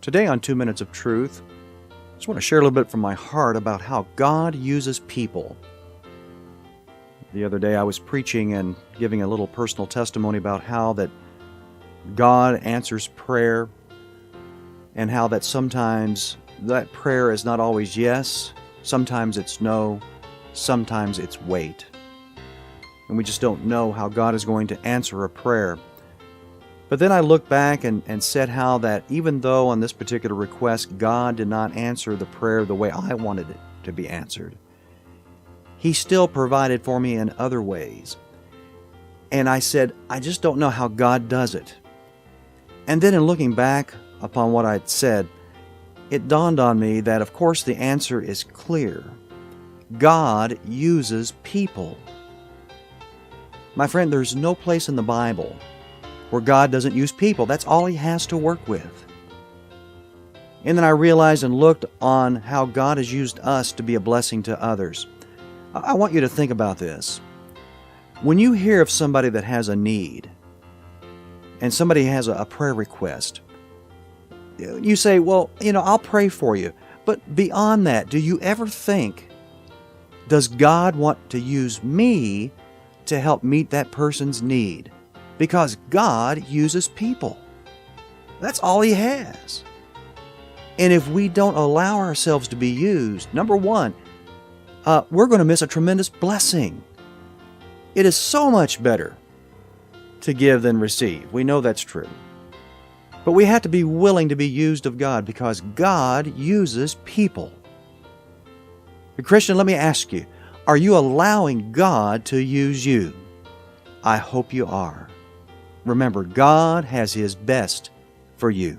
Today on 2 Minutes of Truth, I just want to share a little bit from my heart about how God uses people. The other day I was preaching and giving a little personal testimony about how that God answers prayer and how that sometimes that prayer is not always yes, sometimes it's no, sometimes it's wait. And we just don't know how God is going to answer a prayer. But then I looked back and said how that even though on this particular request God did not answer the prayer the way I wanted it to be answered, He still provided for me in other ways. And I said, I just don't know how God does it. And then in looking back upon what I'd said, it dawned on me that of course the answer is clear. God uses people. My friend, there's no place in the Bible where God doesn't use people. That's all He has to work with. And then I realized and looked on how God has used us to be a blessing to others. I want you to think about this. When you hear of somebody that has a need, and somebody has a prayer request, you say, well, I'll pray for you. But beyond that, do you ever think, does God want to use me to help meet that person's need? Because God uses people. That's all He has. And if we don't allow ourselves to be used, number one, we're going to miss a tremendous blessing. It is so much better to give than receive. We know that's true. But we have to be willing to be used of God because God uses people. Christian, let me ask you, are you allowing God to use you? I hope you are. Remember, God has His best for you.